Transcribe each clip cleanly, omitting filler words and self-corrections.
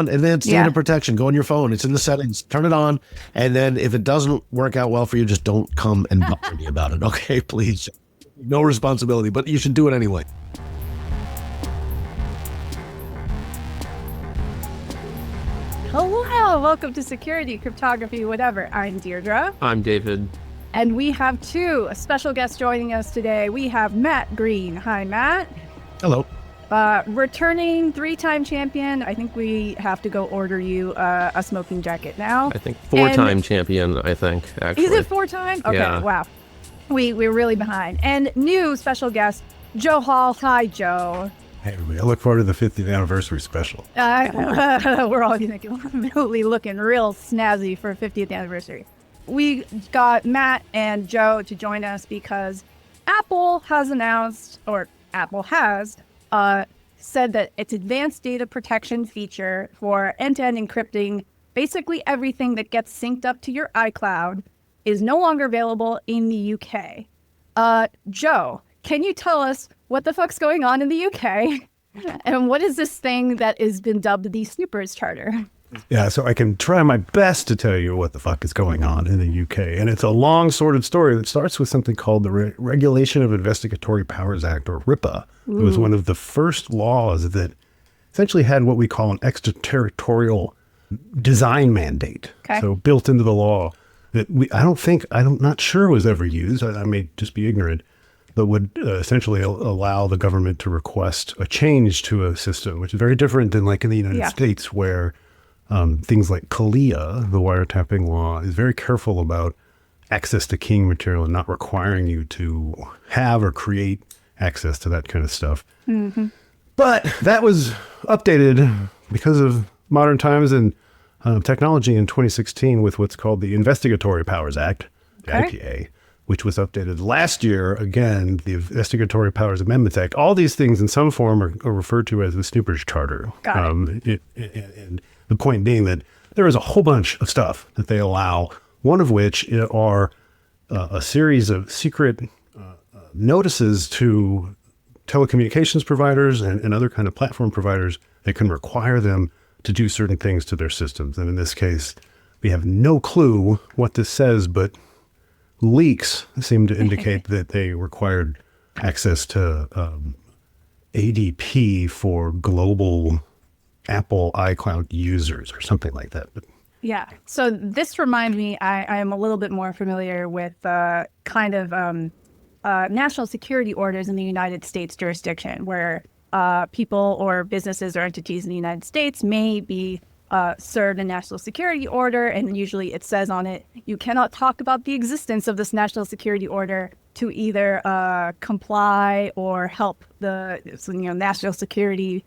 on advanced data protection. Go on your phone. It's in the settings. Turn it on. And then if it doesn't work out well for you, just don't come and bother me about it. Okay, please. No responsibility, but you should do it anyway. Hello, welcome to Security, Cryptography, whatever. I'm Deirdre. I'm David. And we have two special guests joining us today. We have Matt Green. Hi, Matt. Hello. Returning 3-time champion. I think we have to go order you a smoking jacket now. I think 4-time champion, actually. Is it 4-time? Okay, yeah. Wow. We're really behind. And new special guest, Joe Hall. Hi, Joe. Hey, everybody. I look forward to the 50th anniversary special. We're all really looking real snazzy for 50th anniversary. We got Matt and Joe to join us because Apple has announced, or Apple has said that its advanced data protection feature for end-to-end encrypting basically everything that gets synced up to your iCloud is no longer available in the UK. Joe, can you tell us what the fuck's going on in the UK? And what is this thing that has been dubbed the Snoopers Charter? Yeah, so I can try my best to tell you what the fuck is going on in the UK. And it's a long sordid story that starts with something called the Regulation of Investigatory Powers Act, or RIPA. Ooh. It was one of the first laws that essentially had what we call an extraterritorial design mandate. Okay. So built into the law that I'm not sure was ever used. I may just be ignorant, but would essentially allow the government to request a change to a system, which is very different than like in the United States, where things like CALEA, the wiretapping law, is very careful about access to keying material and not requiring you to have or create access to that kind of stuff. Mm-hmm. But that was updated because of modern times and technology in 2016 with what's called the Investigatory Powers Act, the IPA, which was updated last year. Again, the Investigatory Powers Amendments Act. All these things in some form are referred to as the Snoopers Charter. Got it. And the point being that there is a whole bunch of stuff that they allow, one of which are a series of secret notices to telecommunications providers and other kind of platform providers that can require them to do certain things to their systems. And in this case, we have no clue what this says, but leaks seem to indicate that they required access to ADP for global Apple iCloud users or something like that. Yeah. So this reminds me, I am a little bit more familiar with kind of national security orders in the United States jurisdiction, where people or businesses or entities in the United States may be served a national security order, and usually it says on it, you cannot talk about the existence of this national security order to either comply or help the national security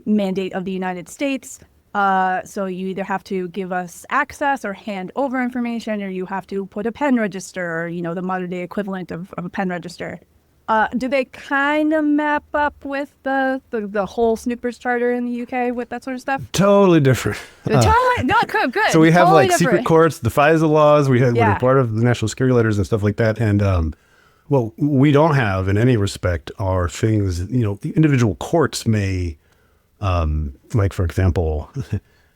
mandate of the United States. So you either have to give us access or hand over information, or you have to put a pen register, or, the modern day equivalent of a pen register. Do they kind of map up with the whole Snoopers Charter in the UK with that sort of stuff? Totally different. Good. So we have totally secret courts, the FISA laws, we're part of the national security letters and stuff like that. And what we don't have in any respect are things, the individual courts may, like for example,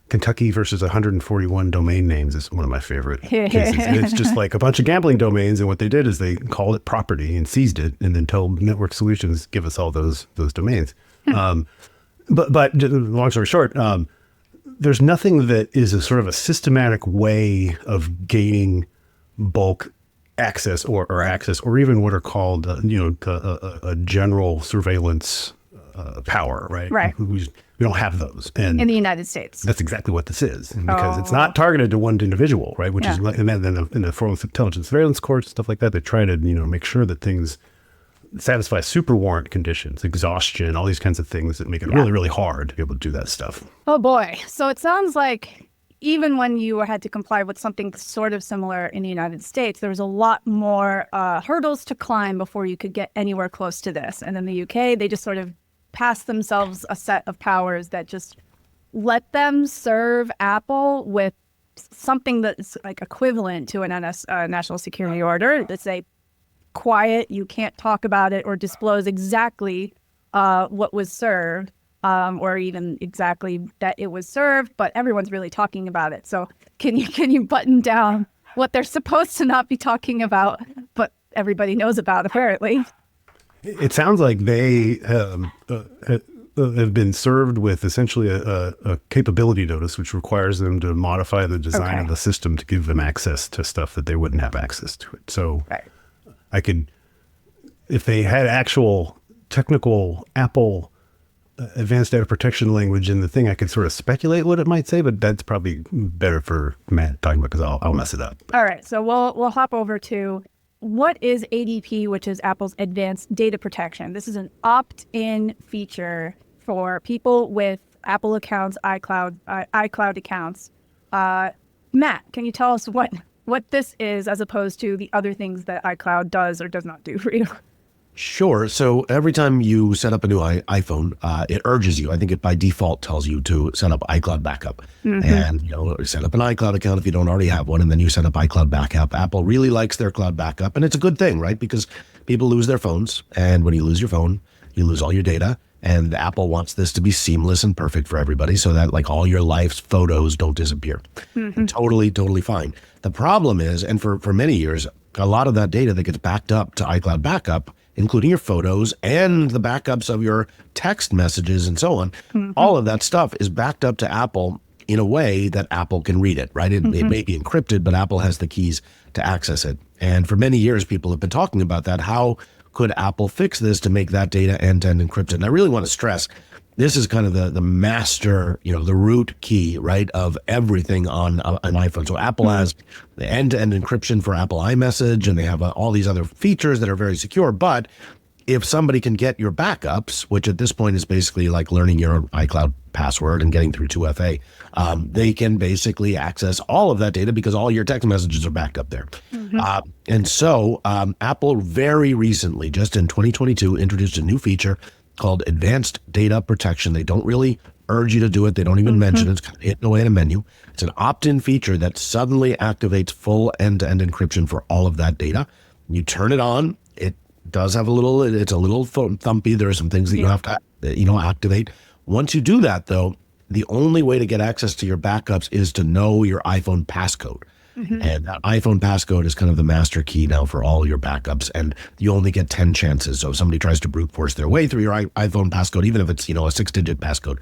Kentucky versus 141 domain names is one of my favorite cases. And it's just like a bunch of gambling domains. And what they did is they called it property and seized it and then told Network Solutions, give us all those domains. But long story short, there's nothing that is a sort of a systematic way of gaining bulk access or access, or even what are called, a general surveillance power, right? Right. We don't have those. And in the United States. That's exactly what this is, because it's not targeted to one individual, right? Which is, and then in the foreign intelligence surveillance courts, stuff like that, they try to, make sure that things satisfy super warrant conditions, exhaustion, all these kinds of things that make it really, really hard to be able to do that stuff. Oh boy. So it sounds like even when you had to comply with something sort of similar in the United States, there was a lot more hurdles to climb before you could get anywhere close to this. And in the UK, they just sort of passed themselves a set of powers that just let them serve Apple with something that's like equivalent to an national security order. That say, quiet, you can't talk about it or disclose exactly what was served. or even exactly that it was served, but everyone's really talking about it. So can you button down what they're supposed to not be talking about, but everybody knows about apparently? It sounds like they have been served with essentially a capability notice, which requires them to modify the design of the system to give them access to stuff that they wouldn't have access to it. So I could, if they had actual technical Apple advanced data protection language in the thing, I could sort of speculate what it might say, but that's probably better for Matt talking about, because I'll mess it up. All right, so we'll hop over to what is ADP, which is Apple's advanced data protection. This is an opt-in feature for people with Apple accounts, iCloud accounts. Matt, can you tell us what this is as opposed to the other things that iCloud does or does not do for you? Sure. So every time you set up a new iPhone, it urges you. I think it by default tells you to set up iCloud backup, and set up an iCloud account if you don't already have one, and then you set up iCloud backup. Apple really likes their cloud backup, and it's a good thing, right? Because people lose their phones, and when you lose your phone, you lose all your data. And Apple wants this to be seamless and perfect for everybody, so that like all your life's photos don't disappear. Totally fine. The problem is, and for many years, a lot of that data that gets backed up to iCloud backup, including your photos and the backups of your text messages and so on, all of that stuff is backed up to Apple in a way that Apple can read it, right? It may be encrypted, but Apple has the keys to access it. And for many years, people have been talking about that. How could Apple fix this to make that data end-to-end encrypted? And I really want to stress, this is kind of the master, the root key, right, of everything on an iPhone. So Apple has the end-to-end encryption for Apple iMessage, and they have all these other features that are very secure. But if somebody can get your backups, which at this point is basically like learning your iCloud password and getting through 2FA, they can basically access all of that data because all your text messages are backed up there. And so Apple very recently, just in 2022, introduced a new feature called Advanced Data Protection. They don't really urge you to do it. They don't even mention it. It's kind of hidden away in a menu. It's an opt-in feature that suddenly activates full end-to-end encryption for all of that data. You turn it on. It does have it's a little thumpy. There are some things that you have to, activate. Once you do that, though, the only way to get access to your backups is to know your iPhone passcode. And that iPhone passcode is kind of the master key now for all your backups. And you only get 10 chances. So if somebody tries to brute force their way through your iPhone passcode, even if it's, a 6-digit passcode,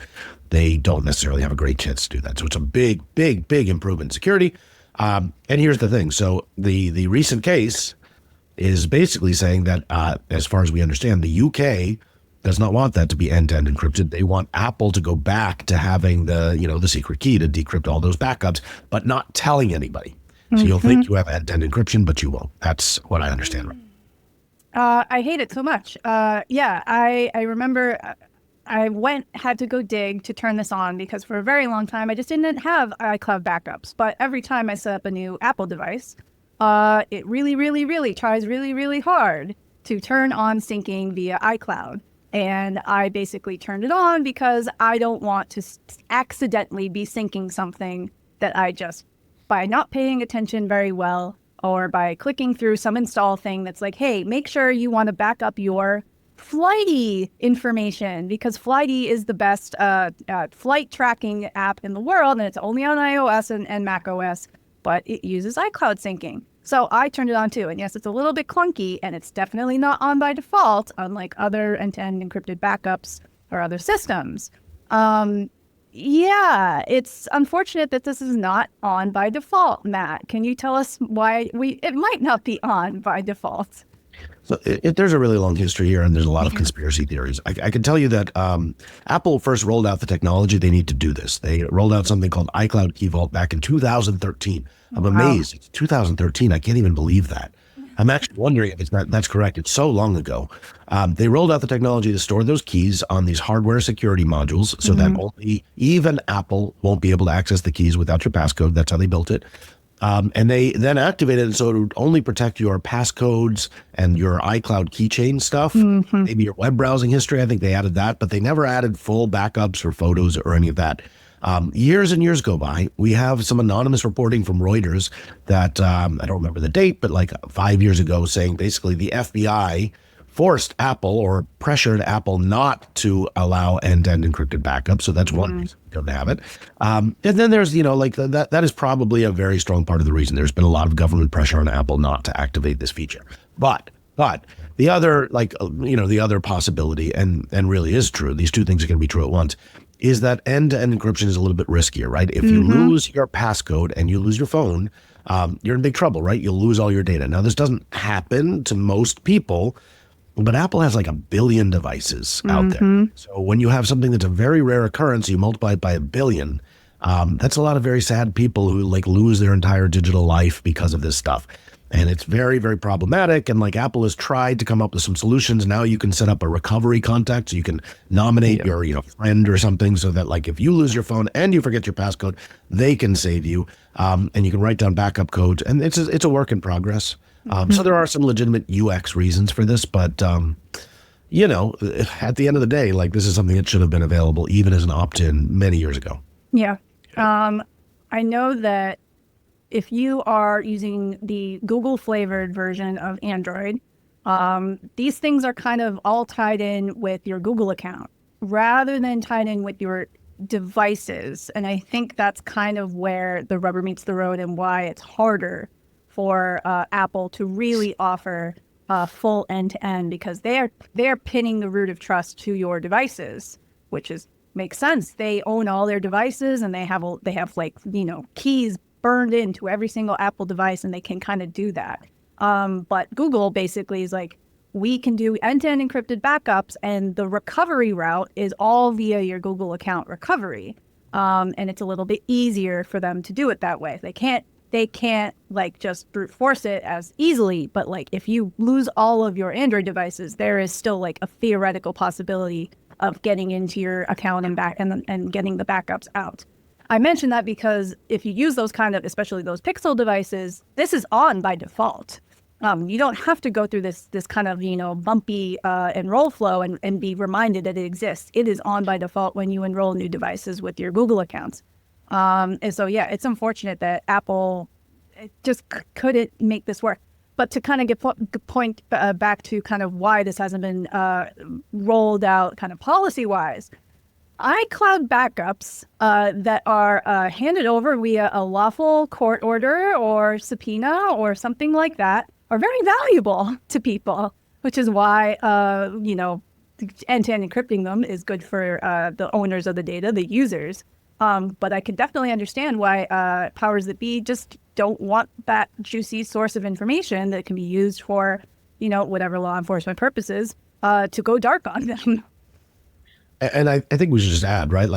they don't necessarily have a great chance to do that. So it's a big improvement in security. And here's the thing. So the recent case is basically saying that, as far as we understand, the UK does not want that to be end-to-end encrypted. They want Apple to go back to having the secret key to decrypt all those backups, but not telling anybody. So you'll think you have end-to-end encryption, but you won't. That's what I understand. I hate it so much. I remember I had to go dig to turn this on because for a very long time I just didn't have iCloud backups. But every time I set up a new Apple device, it really tries really hard to turn on syncing via iCloud. And I basically turned it on because I don't want to accidentally be syncing something that I just, by not paying attention very well, or by clicking through some install thing that's like, hey, make sure you want to back up your Flighty information, because Flighty is the best flight tracking app in the world, and it's only on iOS and Mac OS, but it uses iCloud syncing. So I turned it on too, and yes, it's a little bit clunky, and it's definitely not on by default, unlike other end-to-end encrypted backups or other systems. Yeah, it's unfortunate that this is not on by default. Matt, can you tell us why it might not be on by default? So there's a really long history here, and there's a lot of conspiracy theories. I can tell you that Apple first rolled out the technology. They need to do this. They rolled out something called iCloud Key Vault back in 2013. I'm amazed. It's 2013. I can't even believe that. I'm actually wondering if that's correct. It's so long ago. They rolled out the technology to store those keys on these hardware security modules so that only even Apple won't be able to access the keys without your passcode. That's how they built it. And they then activated it so it would only protect your passcodes and your iCloud keychain stuff, maybe your web browsing history. I think they added that, but they never added full backups or photos or any of that. Years and years go by. We have some anonymous reporting from Reuters that I don't remember the date, but like 5 years ago, saying basically the FBI forced Apple or pressured Apple not to allow end-to-end encrypted backup. So that's one reason we don't have it. And then there's, that is probably a very strong part of the reason. There's been a lot of government pressure on Apple not to activate this feature. But the other, the other possibility, and really is true, these two things are going to be true at once, is that end-to-end encryption is a little bit riskier, right? If you lose your passcode and you lose your phone, you're in big trouble, right? You'll lose all your data. Now, this doesn't happen to most people, but Apple has like 1 billion devices out there. So when you have something that's a very rare occurrence, you multiply it by 1 billion, that's a lot of very sad people who lose their entire digital life because of this stuff. And it's very, very problematic. And Apple has tried to come up with some solutions. Now you can set up a recovery contact. So you can nominate your friend or something so that if you lose your phone and you forget your passcode, they can save you. And you can write down backup codes. And it's a work in progress. So there are some legitimate UX reasons for this. But, at the end of the day, this is something that should have been available even as an opt-in many years ago. Yeah. I know that if you are using the Google flavored version of Android, these things are kind of all tied in with your Google account rather than tied in with your devices. And I think that's kind of where the rubber meets the road and why it's harder for Apple to really offer full end-to-end, because they're pinning the root of trust to your devices, which makes sense. They own all their devices and they have keys burned into every single Apple device, and they can kind of do that. But Google basically is we can do end-to-end encrypted backups, and the recovery route is all via your Google account recovery. And it's a little bit easier for them to do it that way. They can't just brute force it as easily, but if you lose all of your Android devices, there is still a theoretical possibility of getting into your account and getting the backups out. I mention that because if you use those especially those Pixel devices, this is on by default. You don't have to go through this kind of, bumpy enroll flow and be reminded that it exists. It is on by default when you enroll new devices with your Google accounts. And so, it's unfortunate that Apple just couldn't make this work. But to kind of point back to kind of why this hasn't been rolled out kind of policy-wise, iCloud backups that are handed over via a lawful court order or subpoena or something like that are very valuable to people, which is why, end-to-end encrypting them is good for the owners of the data, the users. But I can definitely understand why powers that be just don't want that juicy source of information that can be used for, whatever law enforcement purposes to go dark on them. And I think we should just add, right?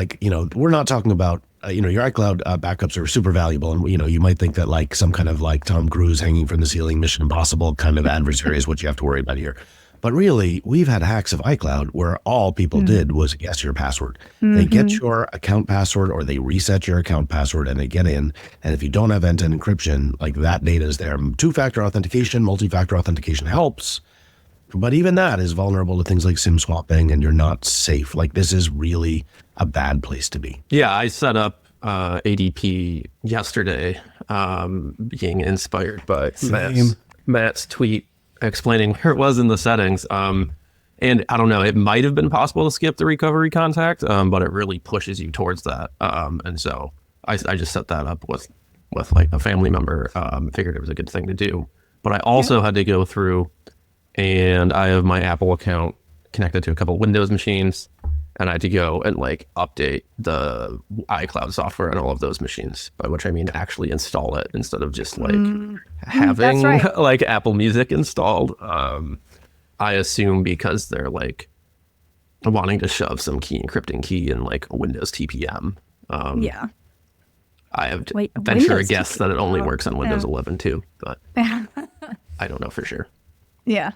We're not talking about, your iCloud backups are super valuable. And, you might think that some kind of Tom Cruise hanging from the ceiling, Mission Impossible kind of adversary is what you have to worry about here. But really, we've had hacks of iCloud where all people did was guess your password. They get your account password or they reset your account password and they get in. And if you don't have end-to-end encryption, that data is there. Two-factor authentication, multi-factor authentication helps. But even that is vulnerable to things like SIM swapping, and you're not safe. This is really a bad place to be. Yeah, I set up ADP yesterday, being inspired by Matt's tweet explaining where it was in the settings. And I don't know, it might have been possible to skip the recovery contact, but it really pushes you towards that. And so I just set that up with a family member, figured it was a good thing to do. But I also had to go through, and I have my Apple account connected to a couple of Windows machines, and I had to go and update the iCloud software on all of those machines, by which I mean actually install it instead of just having Apple Music installed. I assume because they're wanting to shove some key encrypting key in a Windows TPM. I have to venture a guess that it only works on Windows 11 too, but I don't know for sure. Yeah.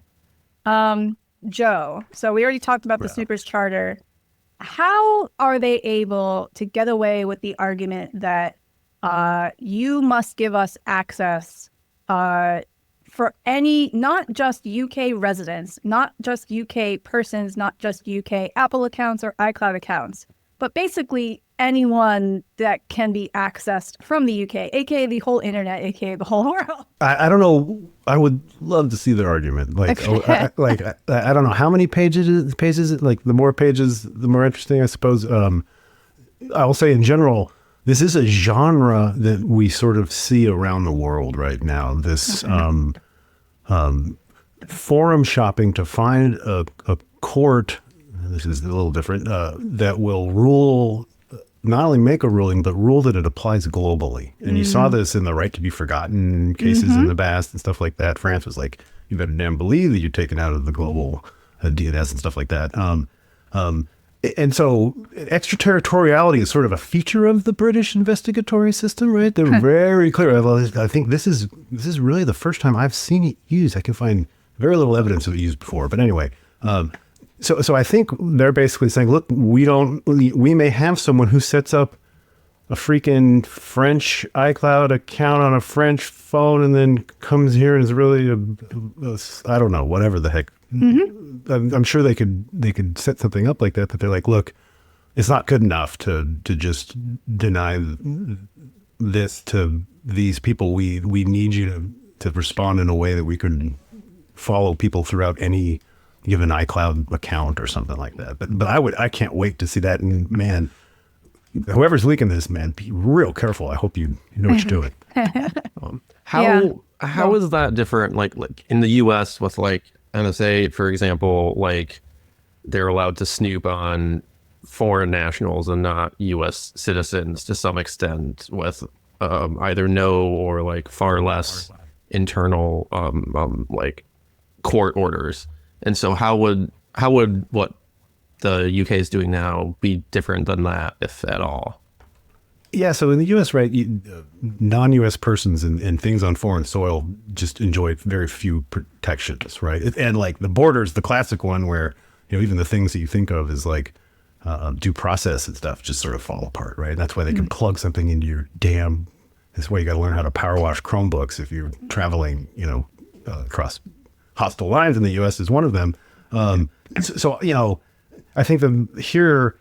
Joe, so we already talked about the Snoopers charter. How are they able to get away with the argument that you must give us access for any, not just UK residents, not just UK persons, not just UK Apple accounts or iCloud accounts, but basically anyone that can be accessed from the UK, aka the whole internet, aka the whole world. I don't know. I would love to see their argument. Like, I don't know how many pages. Like, the more pages, the more interesting, I suppose. I will say in general, this is a genre that we sort of see around the world right now. This forum shopping to find a court. This is a little different. That will rule. Not only make a ruling, but rule that it applies globally. And you saw this in the right to be forgotten cases in the past and stuff like that. France was like, you better damn believe that you're taken out of the global DNS and stuff like that. And so extraterritoriality is sort of a feature of the British investigatory system, right? They're very clear. I think this is really the first time I've seen it used. I can find very little evidence of it used before. But anyway, So I think they're basically saying, look, we may have someone who sets up a freaking French iCloud account on a French phone and then comes here and is really I don't know, whatever the heck. I'm sure they could set something up like that they're like, look, it's not good enough to just deny this to these people. We need you to respond in a way that we could follow people throughout any given iCloud account or something like that. But I can't wait to see that. And man, whoever's leaking this, man, be real careful. I hope you know what you're doing. How is that different? Like in the US with like NSA, for example, like they're allowed to snoop on foreign nationals and not US citizens to some extent with either no or like far less internal like court orders. And so how would what the UK is doing now be different than that, if at all? Yeah, so in the U.S., right, non-U.S. persons and things on foreign soil just enjoy very few protections, right? And like the border's the classic one where, even the things that you think of as like due process and stuff just sort of fall apart, right? And that's why they can plug something into your that's why you got to learn how to power wash Chromebooks if you're traveling, across hostile lines in the U.S. is one of them. So I think here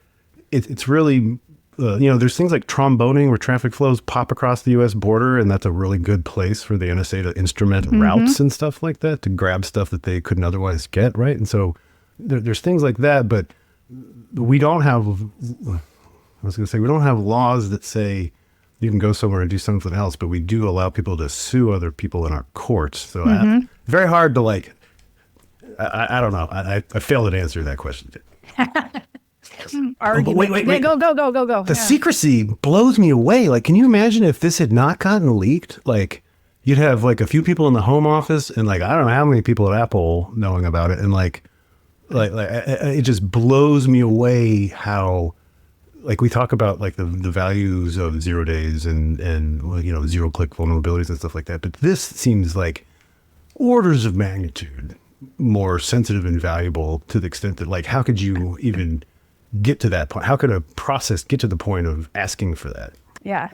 it's really, there's things like tromboning where traffic flows pop across the U.S. border, and that's a really good place for the NSA to instrument routes and stuff like that to grab stuff that they couldn't otherwise get, right? And so there's things like that, but we don't have, we don't have laws that say you can go somewhere and do something else, but we do allow people to sue other people in our courts. So very hard to I don't know. I failed to answer that question. Argument. Wait. Go. The secrecy blows me away. Like, can you imagine if this had not gotten leaked? Like, you'd have like a few people in the Home Office and like, I don't know how many people at Apple knowing about it. And like it just blows me away how, like, we talk about like the values of 0 days and zero click vulnerabilities and stuff like that. But this seems like orders of magnitude more sensitive and valuable, to the extent that, like, how could you even get to that point? How could a process get to the point of asking for that? Yeah.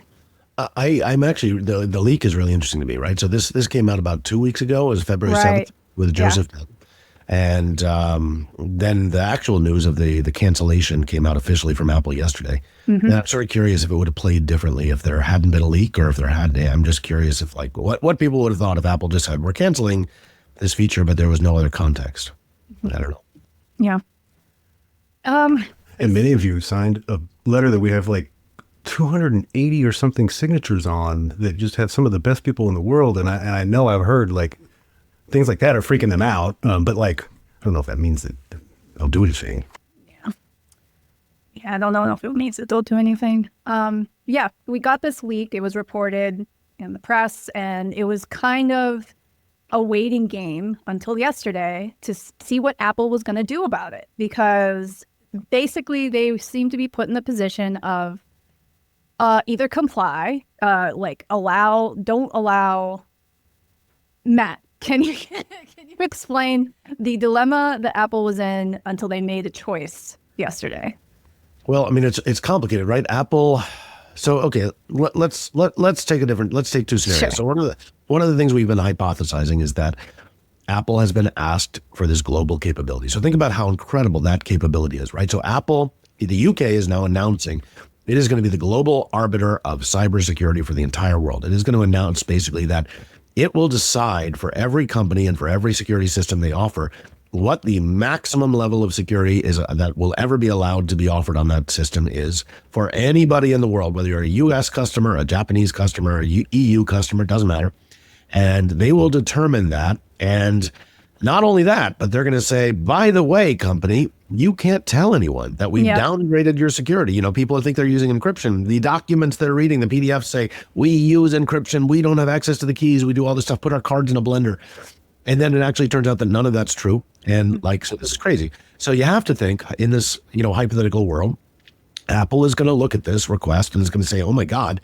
I'm actually, the leak is really interesting to me, right? So this came out about 2 weeks ago. It was February 7th with Joseph. Yeah. And then the actual news of the cancellation came out officially from Apple yesterday. And I'm sort of curious if it would have played differently if there hadn't been a leak, or if there had. I'm just curious if, like, what people would have thought if Apple just said, we're canceling this feature, but there was no other context. I don't know. Yeah. And many of you signed a letter that we have like 280 or something signatures on, that just have some of the best people in the world. And I know I've heard like things like that are freaking them out. But like, I don't know if that means that they'll do anything. Yeah, I don't know if it means that they'll do anything. Yeah, we got this leak. It was reported in the press, and it was kind of a waiting game until yesterday to see what Apple was going to do about it, because basically they seem to be put in the position of either comply, don't allow. Matt, can you explain the dilemma that Apple was in until they made a choice yesterday? Well, I mean, it's complicated, right? Apple. So, okay, let's take two scenarios. Sure. So one of the things we've been hypothesizing is that Apple has been asked for this global capability. So think about how incredible that capability is, right? So Apple, the UK is now announcing It is going to be the global arbiter of cybersecurity for the entire world. It is going to announce basically that it will decide for every company and for every security system they offer what the maximum level of security is that will ever be allowed to be offered on that system is for anybody in the world, whether you're a US customer, a Japanese customer, a EU customer, doesn't matter. And they will determine that. And not only that, but they're going to say, by the way, company, you can't tell anyone that we've downgraded your security. You know, people think they're using encryption. The documents they're reading, the PDFs say, we use encryption. We don't have access to the keys. We do all this stuff, put our cards in a blender. And then it actually turns out that none of that's true. And so this is crazy. So you have to think in this, hypothetical world, Apple is going to look at this request and is going to say, oh my God,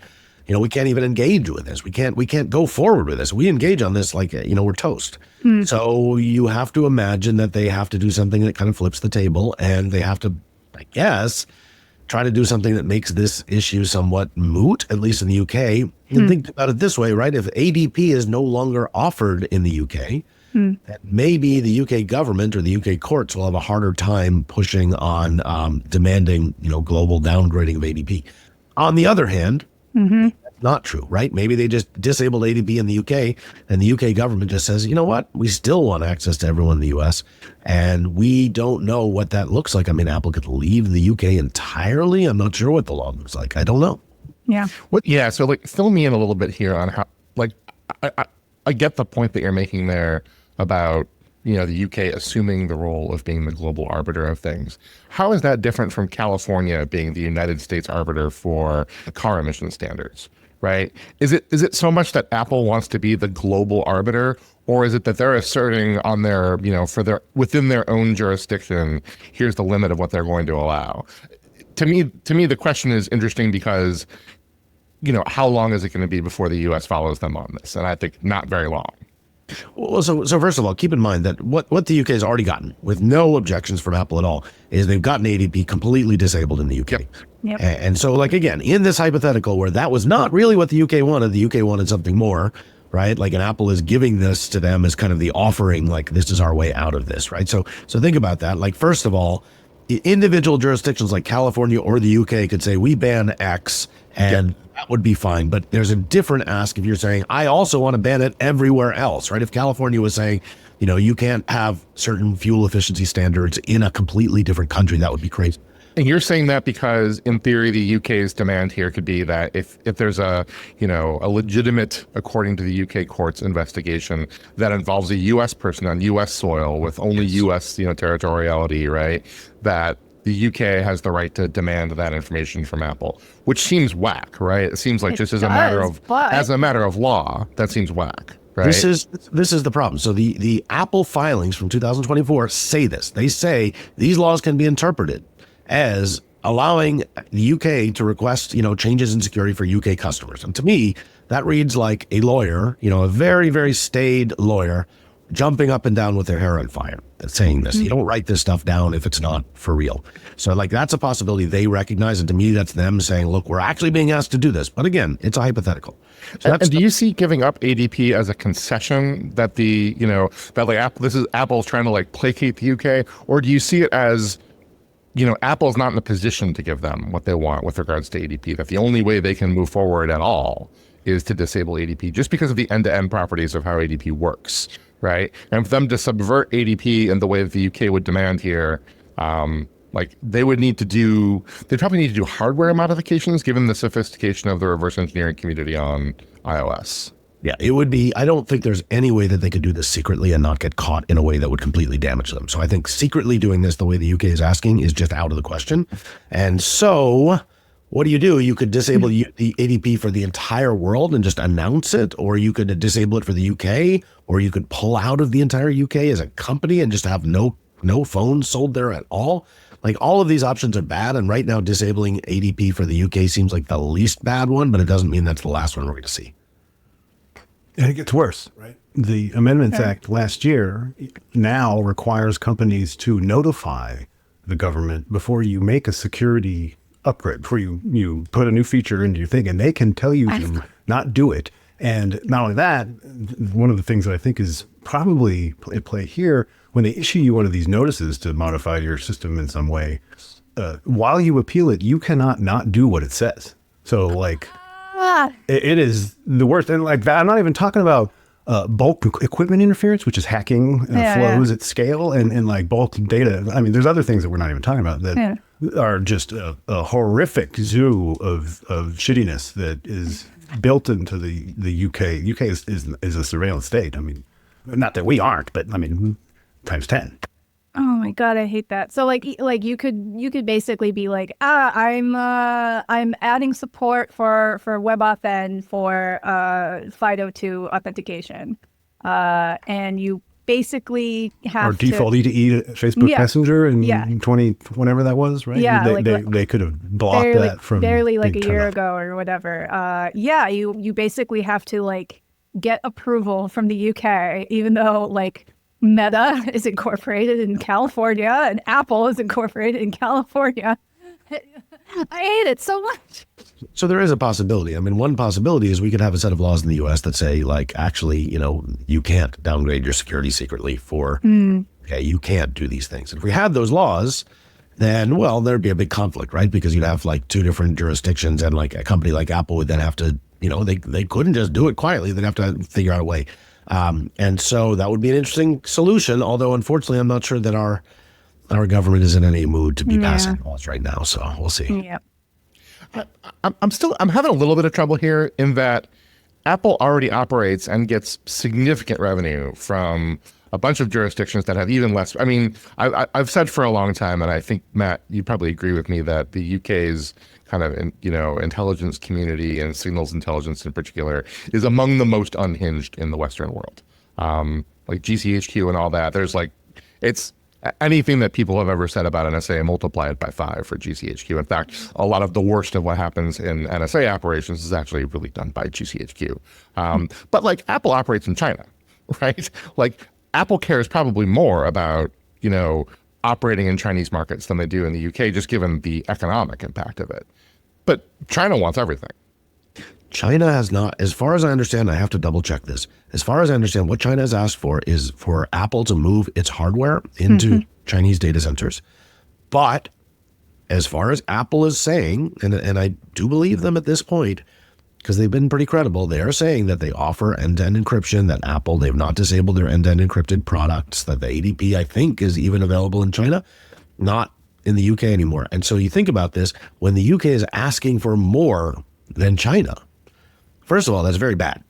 we can't even engage with this. We can't go forward with this. We engage on this like, we're toast. So you have to imagine that they have to do something that kind of flips the table, and they have to, I guess, try to do something that makes this issue somewhat moot, at least in the UK. And think about it this way, right? If ADP is no longer offered in the UK, that maybe the UK government or the UK courts will have a harder time pushing on demanding, global downgrading of ADP. On the other hand, that's not true, right? Maybe they just disabled ADP in the UK, and the UK government just says, you know what? We still want access to everyone in the US, and we don't know what that looks like. I mean, Apple could leave the UK entirely. I'm not sure what the law looks like. I don't know. Yeah. So fill me in a little bit here on how, I get the point that you're making there about, the UK assuming the role of being the global arbiter of things. How is that different from California being the United States arbiter for car emission standards, right? Is it so much that Apple wants to be the global arbiter, or is it that they're asserting on their, within their own jurisdiction, here's the limit of what they're going to allow? To me, the question is interesting because, how long is it going to be before the US follows them on this? And I think not very long. Well, so first of all, keep in mind that what the UK has already gotten, with no objections from Apple at all, is they've gotten ADP completely disabled in the UK. Yep. And so, again, in this hypothetical where that was not really what the UK wanted something more, right? And Apple is giving this to them as kind of the offering, this is our way out of this, right? So think about that. First of all, individual jurisdictions like California or the UK could say, we ban X, and that would be fine. But there's a different ask if you're saying, I also want to ban it everywhere else, right? If California was saying, you can't have certain fuel efficiency standards in a completely different country, that would be crazy. And you're saying that because, in theory, the UK's demand here could be that if there's a legitimate, according to the UK court's investigation, that involves a US person on US soil with only US, territoriality, right, that the UK has the right to demand that information from Apple, which seems whack, right? It seems like just as a matter of law, that seems whack. Right. This is the problem. So the Apple filings from 2024 say this. They say these laws can be interpreted as allowing the UK to request, changes in security for UK customers. And to me, that reads like a lawyer, a very, very staid lawyer, jumping up and down with their hair on fire, saying this. You don't write this stuff down if it's not for real. So that's a possibility they recognize. And to me, that's them saying, look, we're actually being asked to do this. But again, it's a hypothetical. So and do you see giving up ADP as a concession that Apple, this is Apple's trying to placate the UK? Or do you see it as, Apple's not in a position to give them what they want with regards to ADP, that the only way they can move forward at all is to disable ADP just because of the end-to-end properties of how ADP works, right? And for them to subvert ADP in the way that the UK would demand here, they'd probably need to do hardware modifications given the sophistication of the reverse engineering community on iOS. Yeah, it would be, I don't think there's any way that they could do this secretly and not get caught in a way that would completely damage them. So I think secretly doing this the way the UK is asking is just out of the question. And so what do? You could disable the ADP for the entire world and just announce it, or you could disable it for the UK, or you could pull out of the entire UK as a company and just have no phones sold there at all. All of these options are bad. And right now, disabling ADP for the UK seems like the least bad one, but it doesn't mean that's the last one we're going to see. And it gets worse, right? The Amendments Act last year now requires companies to notify the government before you make a security upgrade, before you put a new feature into your thing, and they can tell you to not do it. And not only that, one of the things that I think is probably at play here, when they issue you one of these notices to modify your system in some way, while you appeal it, you cannot not do what it says. So like, it is the worst. And like that, I'm not even talking about bulk equipment interference, which is hacking flows at scale, and like bulk data. I mean, there's other things that we're not even talking about that are just a horrific zoo of shittiness that is built into the UK. UK is a surveillance state. I mean, not that we aren't, but I mean, times 10. Oh my God, I hate that. So like you could basically be like, I'm adding support for WebAuthn for FIDO2 authentication, and you basically have or default E2E to Facebook Messenger in 20 whenever that was, right? Yeah, they could have blocked that from barely like a year ago or whatever. You basically have to like get approval from the UK, even though like Meta is incorporated in California and Apple is incorporated in California. I hate it so much. So there is a possibility. I mean, one possibility is we could have a set of laws in the U.S. that say, like, actually, you can't downgrade your security secretly for, okay, you can't do these things. If we had those laws, then, well, there'd be a big conflict, right? Because you'd have like two different jurisdictions, and like a company like Apple would then have to, they couldn't just do it quietly. They'd have to figure out a way. And so that would be an interesting solution, although unfortunately I'm not sure that our government is in any mood to be passing laws right now, so we'll see. Yep. I'm having a little bit of trouble here in that Apple already operates and gets significant revenue from a bunch of jurisdictions that have even less. I mean, I've said for a long time, and I think, Matt, you probably agree with me, that the UK's kind of, intelligence community and signals intelligence in particular is among the most unhinged in the Western world. Like GCHQ and all that, there's like, it's anything that people have ever said about NSA, multiply it by 5 for GCHQ. In fact, a lot of the worst of what happens in NSA operations is actually really done by GCHQ. But like Apple operates in China, right? Like Apple cares probably more about, operating in Chinese markets than they do in the UK, just given the economic impact of it. But China wants everything. China has not, as far as I understand, I have to double check this. As far as I understand, what China has asked for is for Apple to move its hardware into Chinese data centers. But as far as Apple is saying, and I do believe them at this point, because they've been pretty credible, they are saying that they offer end-to-end encryption, that Apple, they've not disabled their end-to-end encrypted products, that the ADP, I think, is even available in China, not in the UK anymore. And so you think about this, when the UK is asking for more than China, first of all, that's very bad.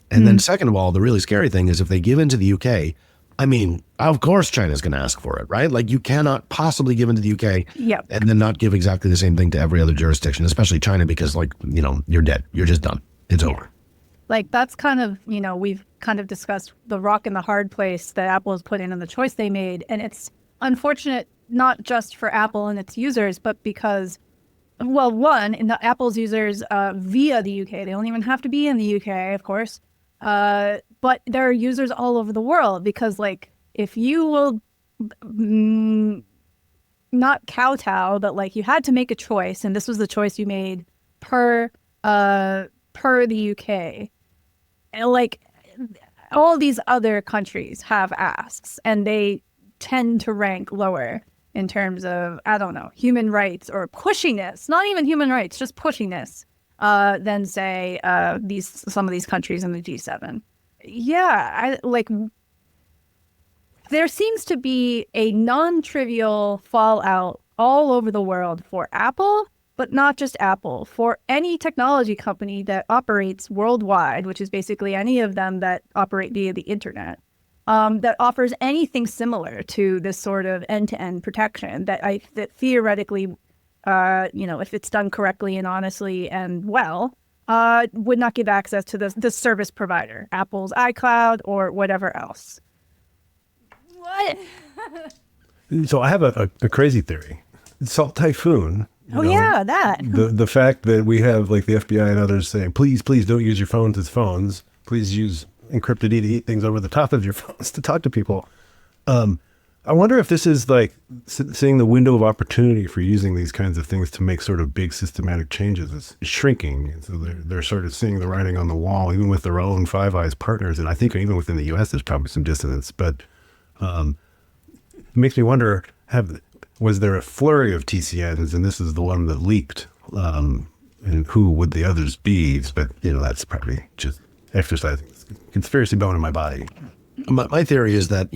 And then second of all, the really scary thing is if they give in to the UK, I mean, of course China's going to ask for it, right? Like you cannot possibly give in to the UK and then not give exactly the same thing to every other jurisdiction, especially China, because like, you're dead. You're just done. It's over. Like that's kind of, we've kind of discussed the rock and the hard place that Apple has put in and the choice they made. And it's unfortunate, not just for Apple and its users, but because, well, one, in the Apple's users via the UK, they don't even have to be in the UK, of course. But there are users all over the world because, like, if you will not kowtow, but like you had to make a choice, and this was the choice you made per the UK, and like all these other countries have asks, and they tend to rank lower in terms of, I don't know, human rights or pushiness, not even human rights, just pushiness, than say some of these countries in the G7. Yeah, there seems to be a non-trivial fallout all over the world for Apple, but not just Apple, for any technology company that operates worldwide, which is basically any of them that operate via the internet. That offers anything similar to this sort of end-to-end protection that theoretically, if it's done correctly and honestly and well, would not give access to the service provider, Apple's iCloud or whatever else. What? So I have a crazy theory. Salt Typhoon. That. The fact that we have like the FBI and others saying, please don't use your phones as phones. Please use encrypted E2E things over the top of your phones to talk to people. I wonder if this is like seeing the window of opportunity for using these kinds of things to make sort of big systematic changes is shrinking. And so they're sort of seeing the writing on the wall, even with their own Five Eyes partners. And I think even within the US, there's probably some dissonance, but it makes me wonder, was there a flurry of TCNs, and this is the one that leaked? And who would the others be? But, that's probably just exercising conspiracy bone in my body. My theory is that,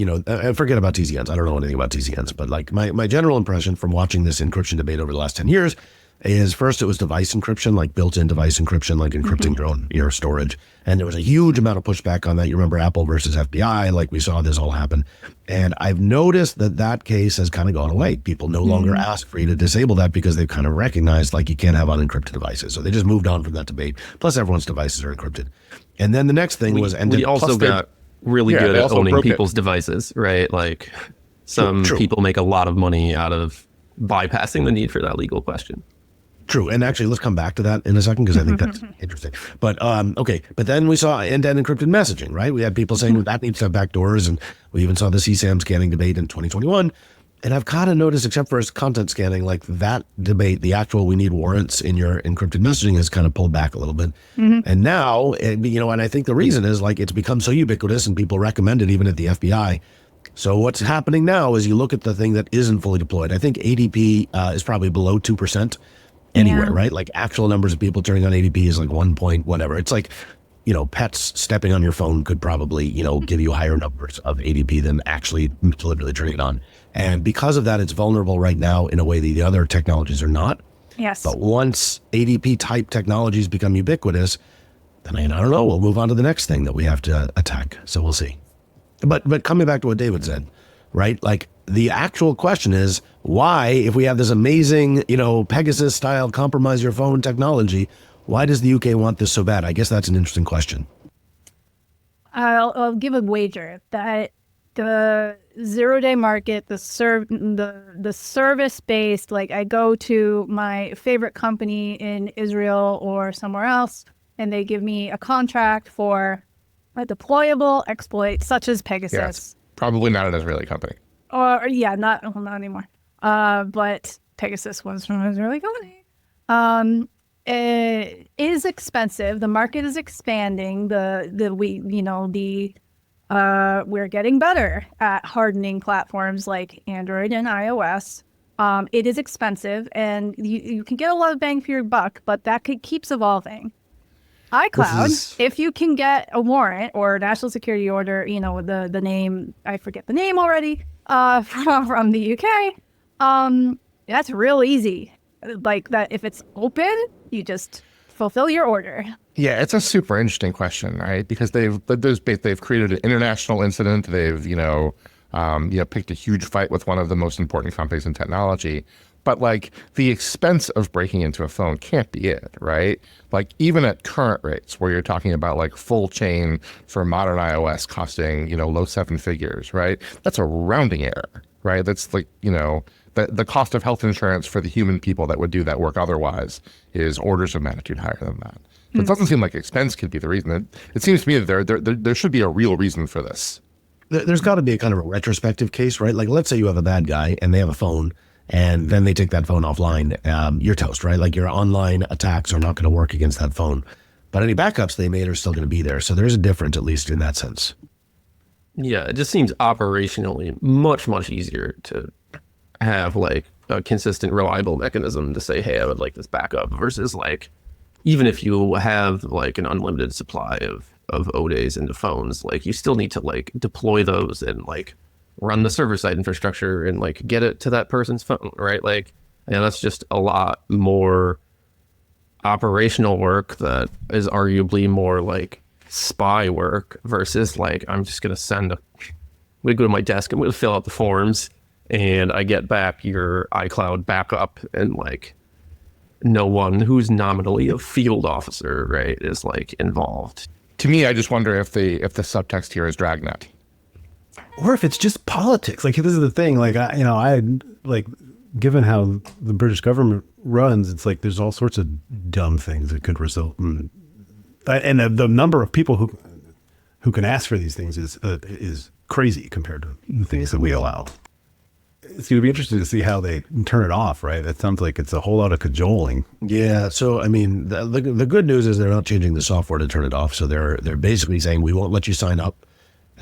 forget about TCNs. I don't know anything about TCNs, but like my general impression from watching this encryption debate over the last 10 years is first it was device encryption, like built-in device encryption, like encrypting your storage. And there was a huge amount of pushback on that. You remember Apple versus FBI, like we saw this all happen. And I've noticed that case has kind of gone away. People no longer ask for you to disable that because they've kind of recognized like you can't have unencrypted devices. So they just moved on from that debate. Plus everyone's devices are encrypted. And then the next thing was... And we also got really good at owning people's devices, right? Like some people make a lot of money out of bypassing the need for that legal question. True. And actually, let's come back to that in a second because I think that's interesting. But okay. But then we saw end-to-end encrypted messaging, right? We had people saying that needs to have backdoors. And we even saw the CSAM scanning debate in 2021. And I've kind of noticed, except for content scanning, like that debate, the actual we need warrants in your encrypted messaging has kind of pulled back a little bit. And now, and I think the reason is like it's become so ubiquitous and people recommend it even at the FBI. So what's happening now is you look at the thing that isn't fully deployed. I think ADP is probably below 2%. Anywhere, right? Like actual numbers of people turning on ADP is like 1 point whatever. It's like, pets stepping on your phone could probably, give you higher numbers of ADP than actually deliberately turning it on. And because of that, it's vulnerable right now in a way that the other technologies are not. Yes. But once ADP type technologies become ubiquitous, then I don't know, we'll move on to the next thing that we have to attack. So we'll see. But coming back to what David said, right? Like the actual question is why, if we have this amazing, Pegasus style compromise your phone technology, why does the UK want this so bad? I guess that's an interesting question. I'll give a wager that the 0-day market, the service-based, like I go to my favorite company in Israel or somewhere else, and they give me a contract for a deployable exploit such as Pegasus. Yes. Probably not an Israeli company. Or not anymore. But Pegasus was from an Israeli company. It is expensive. The market is expanding. We're getting better at hardening platforms like Android and iOS. It is expensive, and you can get a lot of bang for your buck, but that keeps evolving. iCloud, if you can get a warrant or a national security order, the name, I forget the name already, from the UK, that's real easy. Like that, if it's open, you just fulfill your order. Yeah, it's a super interesting question, right? Because they've created an international incident. They've picked a huge fight with one of the most important companies in technology. But like the expense of breaking into a phone can't be it, right? Like even at current rates where you're talking about like full chain for modern iOS costing, low 7 figures, right? That's a rounding error, right? That's like, the cost of health insurance for the human people that would do that work otherwise is orders of magnitude higher than that. So it doesn't seem like expense could be the reason. It seems to me that there should be a real reason for this. There's got to be a kind of a retrospective case, right? Like let's say you have a bad guy and they have a phone, and then they take that phone offline, you're toast, right? Like your online attacks are not going to work against that phone. But any backups they made are still going to be there. So there's a difference, at least in that sense. Yeah, it just seems operationally much, much easier to have like a consistent, reliable mechanism to say, hey, I would like this backup versus like, even if you have like an unlimited supply of ODAs into phones, like you still need to like deploy those and like run the server-side infrastructure and like get it to that person's phone, right? Like, that's just a lot more operational work that is arguably more like spy work versus like, I'm just going to we go to my desk, I'm going to fill out the forms and I get back your iCloud backup and like no one who's nominally a field officer, right, is like involved. To me, I just wonder if the subtext here is Dragnet. Or if it's just politics. Like, this is the thing. Like, given how the British government runs, it's like there's all sorts of dumb things that could result in. And the number of people who can ask for these things is crazy compared to the things that we allow. It's going to be interesting to see how they turn it off, right? That sounds like it's a whole lot of cajoling. Yeah. So, I mean, the good news is they're not changing the software to turn it off. So they're basically saying we won't let you sign up.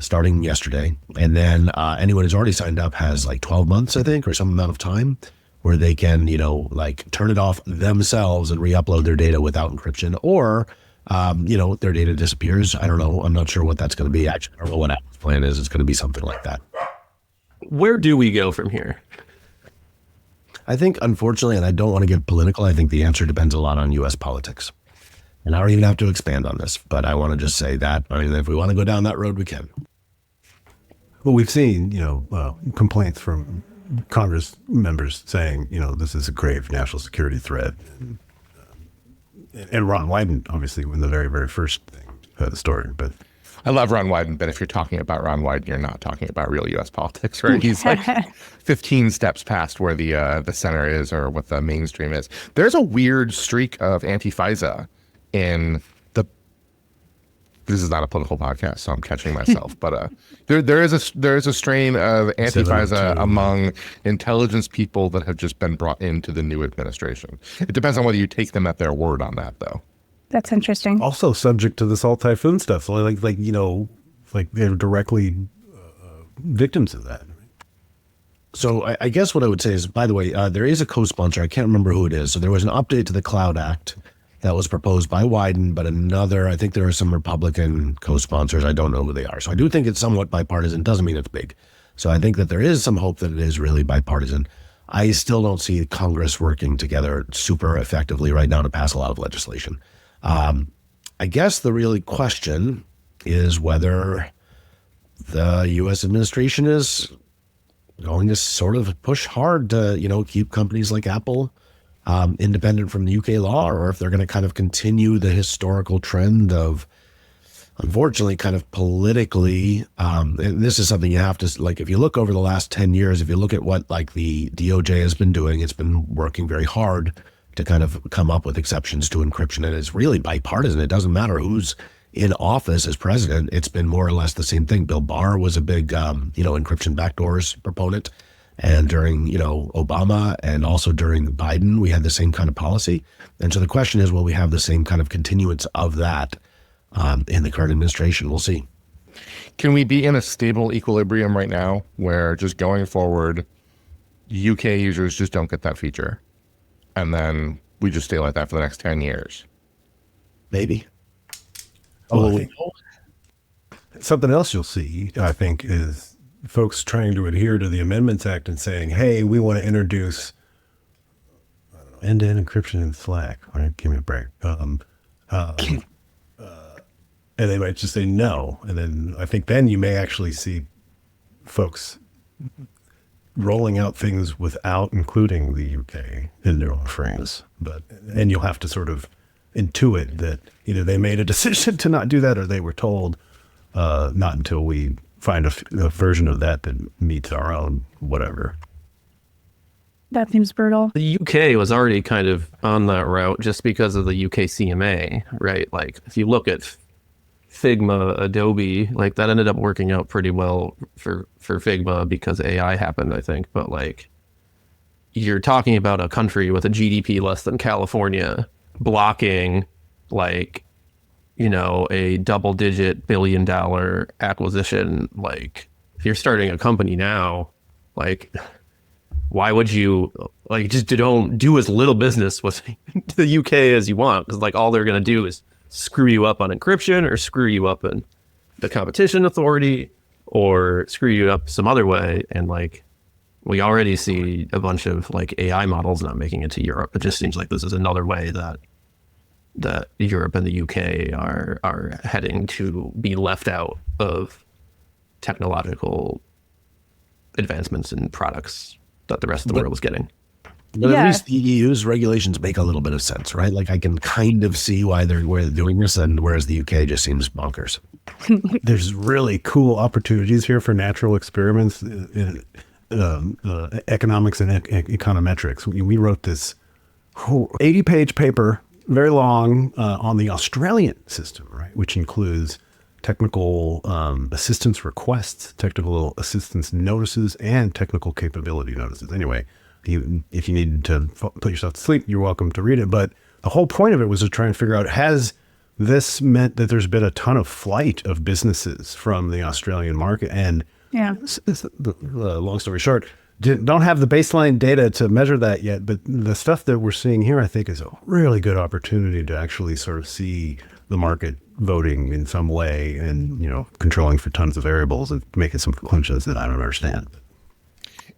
starting yesterday. And then anyone who's already signed up has like 12 months, I think, or some amount of time where they can, like turn it off themselves and re-upload their data without encryption, or, their data disappears. I don't know. I'm not sure what that's going to be. Actually, I don't know what Apple's plan is. It's going to be something like that. Where do we go from here? I think, unfortunately, and I don't want to get political, I think the answer depends a lot on U.S. politics. And I don't even have to expand on this, but I want to just say that, if we want to go down that road, we can. Well, we've seen, complaints from Congress members saying, this is a grave national security threat. And Ron Wyden, obviously, in the very, very first thing, the story. But I love Ron Wyden, but if you're talking about Ron Wyden, you're not talking about real U.S. politics, right? He's like 15 steps past where the center is or what the mainstream is. There's a weird streak of anti-FISA in the. This is not a political podcast, so I'm catching myself. But there is a strain of anti-FISA among intelligence people that have just been brought into the new administration. It depends on whether you take them at their word on that, though. That's interesting. Also subject to this all typhoon stuff. So like they're directly victims of that. So I guess what I would say is, by the way, there is a co-sponsor. I can't remember who it is. So there was an update to the Cloud Act that was proposed by Wyden, but I think there are some Republican co-sponsors. I don't know who they are. So I do think it's somewhat bipartisan. Doesn't mean it's big. So I think that there is some hope that it is really bipartisan. I still don't see Congress working together super effectively right now to pass a lot of legislation. I guess the really question is whether the U.S. administration is going to sort of push hard to, keep companies like Apple independent from the UK law, or if they're going to kind of continue the historical trend of, unfortunately, kind of politically, and this is something you have to, like, if you look over the last 10 years, if you look at what like the DOJ has been doing, it's been working very hard to kind of come up with exceptions to encryption. And it's really bipartisan. It doesn't matter who's in office as president. It's been more or less the same thing. Bill Barr was a big, encryption backdoors proponent. And during, Obama and also during Biden, we had the same kind of policy. And so the question is, will we have the same kind of continuance of that in the current administration? We'll see. Can we be in a stable equilibrium right now where just going forward, UK users just don't get that feature? And then we just stay like that for the next 10 years? Maybe. Something else you'll see, I think, is folks trying to adhere to the Amendments Act and saying, hey, we want to introduce end-to-end encryption in Slack. All right, give me a break. And they might just say no. And then I think then you may actually see folks rolling out things without including the UK in their offerings. And you'll have to sort of intuit that either they made a decision to not do that or they were told not until we find a version of that meets our own whatever. That seems brutal. The UK was already kind of on that route just because of the UK CMA, right? Like if you look at Figma, Adobe, like that ended up working out pretty well for Figma because AI happened, I think. But like you're talking about a country with a GDP less than California blocking like, a double-digit billion-dollar acquisition. Like, if you're starting a company now, like, why would you, like, just don't do as little business with the UK as you want? Because, like, all they're going to do is screw you up on encryption or screw you up in the competition authority or screw you up some other way. And, like, we already see a bunch of, like, AI models not making it to Europe. It just seems like this is another way that Europe and the UK are heading to be left out of technological advancents and products that the rest of the world is getting. But at least the EU's regulations make a little bit of sense, right? Like I can kind of see why they're doing this, and whereas the UK just seems bonkers. There's really cool opportunities here for natural experiments in economics and econometrics. We wrote this 80-page paper, very long, on the Australian system, right, which includes technical assistance requests, technical assistance notices, and technical capability notices. Anyway, if you need to put yourself to sleep, you're welcome to read it. But the whole point of it was to try and figure out, has this meant that there's been a ton of flight of businesses from the Australian market. And Yeah. long story short, don't have the baseline data to measure that yet, but the stuff that we're seeing here, I think, is a really good opportunity to actually sort of see the market voting in some way and, controlling for tons of variables and making some conclusions that I don't understand.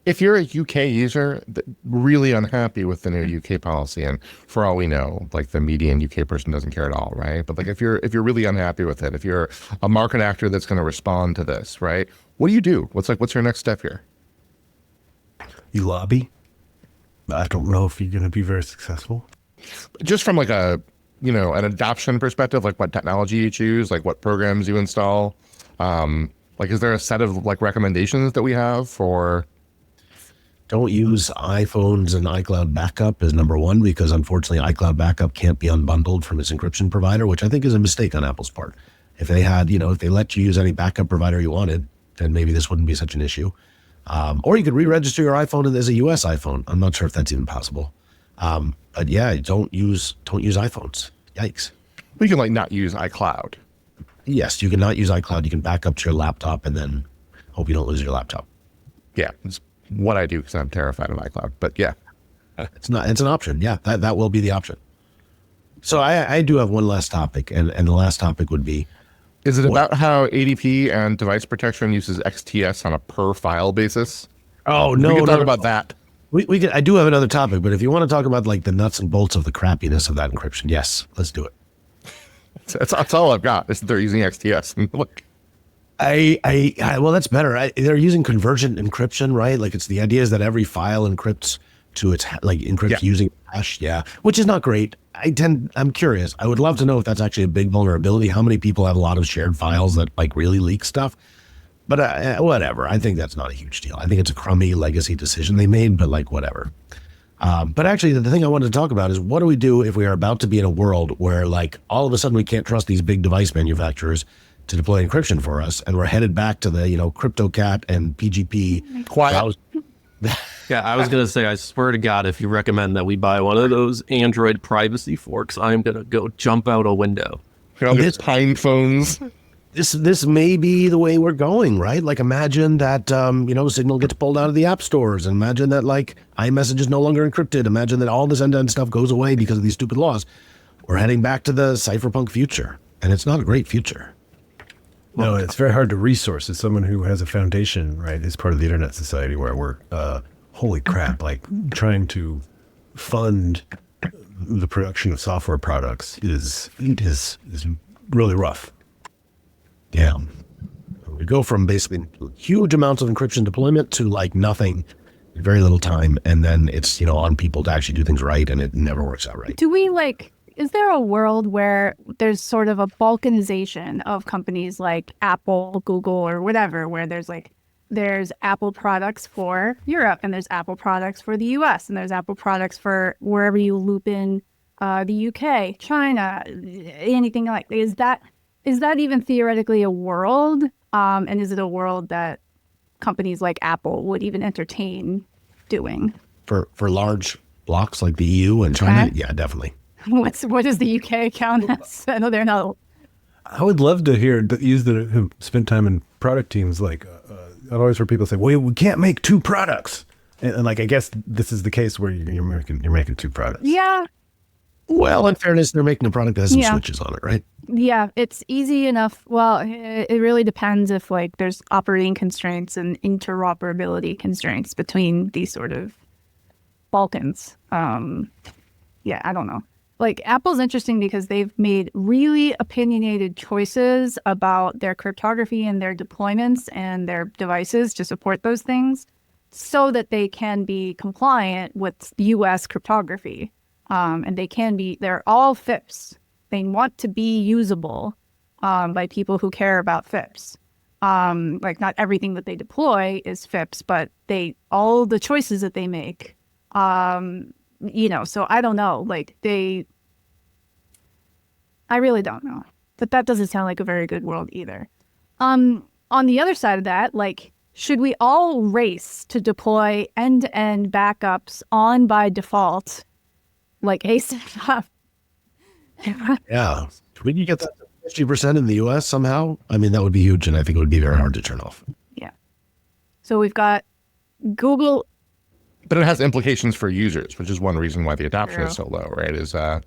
If you're a UK user, really unhappy with the new UK policy, and for all we know, like the median UK person doesn't care at all, right? But like if you're really unhappy with it, if you're a market actor that's going to respond to this, right? What do? What's your next step here? You lobby. I don't know if you're going to be very successful. Just from like an adoption perspective, like what technology you choose, like what programs you install. Is there a set of like recommendations that we have for? Don't use iPhones and iCloud backup as number one, because unfortunately iCloud backup can't be unbundled from its encryption provider, which I think is a mistake on Apple's part. If they had, if they let you use any backup provider you wanted, then maybe this wouldn't be such an issue. Or you could re-register your iPhone as a US iPhone. I'm not sure if that's even possible. But yeah, don't use iPhones. Yikes. We can not use iCloud. Yes, you can not use iCloud. You can back up to your laptop and then hope you don't lose your laptop. Yeah, it's what I do because I'm terrified of iCloud. But yeah, it's an option. Yeah, that will be the option. So I do have one last topic, and the last topic would be, is it about how ADP and device protection uses XTS on a per file basis? Oh no, we can talk no, about that. We can. I do have another topic, but if you want to talk about like the nuts and bolts of the crappiness of that encryption, yes, let's do it. That's all I've got. Is they're using XTS. Look. Well, that's better. They're using convergent encryption, right? Like the idea is that every file encrypts to its using hash. Yeah, which is not great. I'm curious. I would love to know if that's actually a big vulnerability. How many people have a lot of shared files that really leak stuff? But whatever. I think that's not a huge deal. I think it's a crummy legacy decision they made, but whatever. But actually, the thing I wanted to talk about is what do we do if we are about to be in a world where all of a sudden we can't trust these big device manufacturers to deploy encryption for us, and we're headed back to the CryptoCat and PGP. Quiet. Yeah, I was going to say, I swear to God, if you recommend that we buy one of those Android privacy forks, I'm going to go jump out a window. This Pine phones. This may be the way we're going, right? Imagine that, Signal gets pulled out of the app stores. And imagine that, iMessage is no longer encrypted. Imagine that all this end-to-end stuff goes away because of these stupid laws. We're heading back to the cypherpunk future, and it's not a great future. No, it's very hard to resource. As someone who has a foundation, right, as part of the Internet Society where we're, holy crap, trying to fund the production of software products is really rough. Yeah. We go from basically huge amounts of encryption deployment to nothing, very little time, and then it's, on people to actually do things right, and it never works out right. Do we is there a world where there's sort of a balkanization of companies like Apple, Google, or whatever, where there's Apple products for Europe, and there's Apple products for the US, and there's Apple products for wherever you loop in the UK, China, anything like that? Is that even theoretically a world? And is it a world that companies like Apple would even entertain doing? For large blocks like the EU and China, yeah, definitely. What does the UK count as? I know they're not. I would love to hear use that who spend time in product teams. I've always heard people say, "Well, we can't make two products," and I guess this is the case where you're making two products. Yeah. Well, in fairness, they're making a product that has some switches on it, right? Yeah, it's easy enough. Well, it really depends if there's operating constraints and interoperability constraints between these sort of Balkans. Yeah, I don't know. Apple's interesting because they've made really opinionated choices about their cryptography and their deployments and their devices to support those things so that they can be compliant with US cryptography. And they're all FIPS. They want to be usable by people who care about FIPS. Not everything that they deploy is FIPS, but all the choices that they make, so I don't know. I really don't know. But that doesn't sound like a very good world either. On the other side of that, should we all race to deploy end-to-end backups on by default, ASAP? Yeah. Could you get that to 50% in the US somehow? I mean, that would be huge, and I think it would be very hard to turn off. Yeah. So we've got Google. But it has implications for users, which is one reason why the adoption is so low, right? Is, like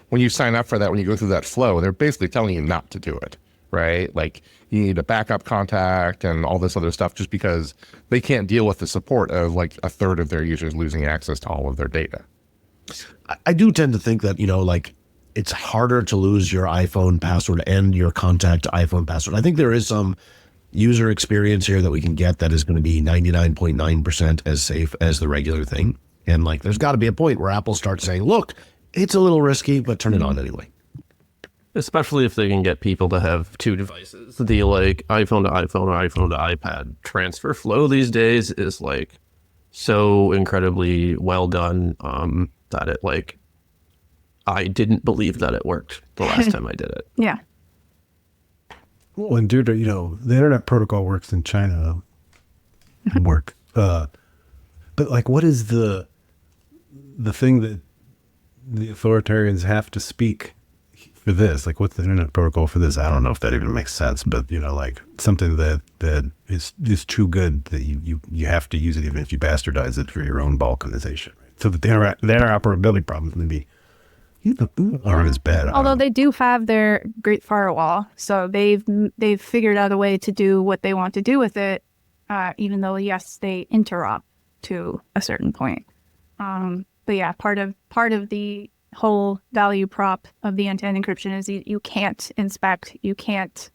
when you sign up for that, when you go through that flow, they're basically telling you not to do it, right? Like you need a backup contact and all this other stuff just because they can't deal with the support of like a third of their users losing access to all of their data. I do tend to think that, like it's harder to lose your iPhone password and your contact iPhone password. I think there is some user experience here that we can get that is going to be 99.9% as safe as the regular thing. And like, there's got to be a point where Apple starts saying, look, it's a little risky, but turn it on anyway. Especially if they can get people to have two devices. The like iPhone to iPhone or iPhone to iPad transfer flow these days is like so incredibly well done that it like, I didn't believe that it worked the last time I did it. Yeah. Well, and due to, the internet protocol works in China, but like, what is the thing that the authoritarians have to speak for this? Like, what's the internet protocol for this? I don't know if that even makes sense, but like something that is too good that you have to use it, even if you bastardize it for your own balkanization. Right? So that the interoperability problems maybe aren't as bad. Although they do have their Great Firewall, so they've figured out a way to do what they want to do with it, even though yes, they interop to a certain point. But yeah, part of the whole value prop of the end-to-end encryption is you can't inspect, you can't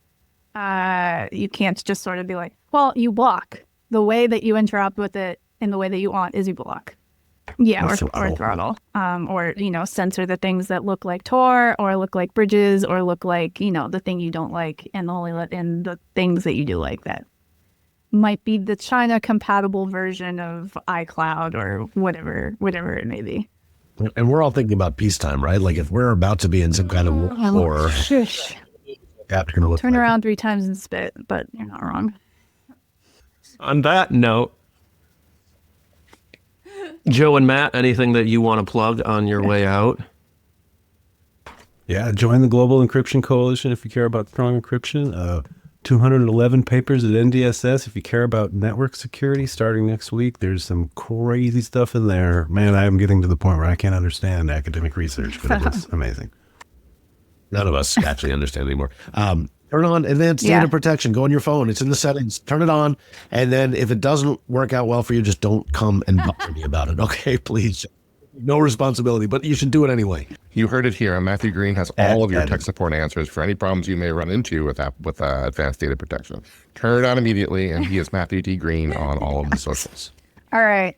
just sort of be like, well, you block. The way that you interrupt with it in the way that you want is you block. Yeah, or throttle. Or, censor the things that look like Tor or look like bridges or look like, the thing you don't like and only let in the things that you do like that might be the China compatible version of iCloud or whatever it may be. And we're all thinking about peacetime, right? Like if we're about to be in some kind of war, shush. Turn around 3 times and spit, but you're not wrong. On that note, Joe and Matt, anything that you want to plug on your way out? Yeah, join the Global Encryption Coalition if you care about strong encryption. 211 papers at NDSS if you care about network security starting next week. There's some crazy stuff in there. Man, I am getting to the point where I can't understand academic research, but it looks amazing. None of us actually understand anymore. Turn on advanced data protection. Go on your phone. It's in the settings. Turn it on. And then if it doesn't work out well for you, just don't come and bother me about it. Okay, please. No responsibility, but you should do it anyway. You heard it here. Matthew Green has all of your tech support answers for any problems you may run into with advanced data protection. Turn it on immediately, and he is Matthew D. Green on all of the socials. All right.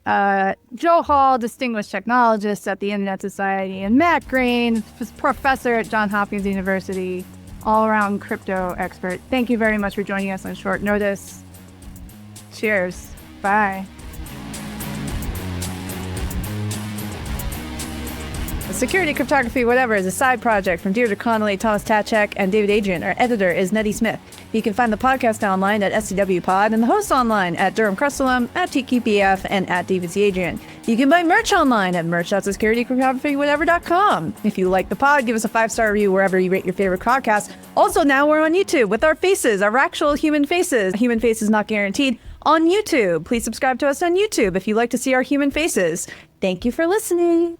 Joe Hall, distinguished technologist at the Internet Society, and Matt Green, professor at Johns Hopkins University, all-around crypto expert. Thank you very much for joining us on short notice. Cheers. Bye. Security, Cryptography, Whatever is a side project from Deirdre Connolly, Thomas Tatchak, and David Adrian. Our editor is Nettie Smith. You can find the podcast online at SCW Pod and the host online at Durham Crestolum, at TQPF, and at David C. Adrian. You can buy merch online at merch.securitycryptographywhatever.com. If you like the pod, give us a 5-star review wherever you rate your favorite podcast. Also, now we're on YouTube with our faces, our actual human faces. Human faces not guaranteed on YouTube. Please subscribe to us on YouTube if you like to see our human faces. Thank you for listening.